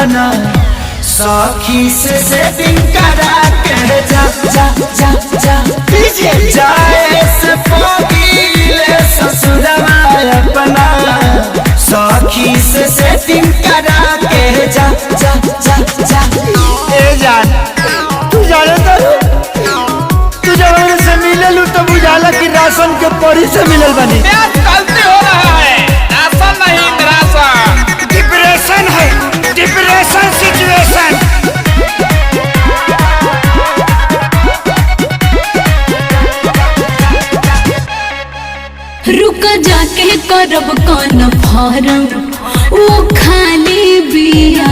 अपना सखी से सेटिंग करा के जा जा जा जा जाए से पगीले ससुरवा अपना सखी से सेटिंग करा के जा जा जा जा। ए जान तू जाने तू जब से मिलल तो बुझाला कि राशन के परी से मिलल बनी। गलती हो रहा है, राशन नहीं राशन। डिप्रेशन है, डिप्रेशन सिचुएशन। रुक जाके करब कौन फारम वो खाली बिया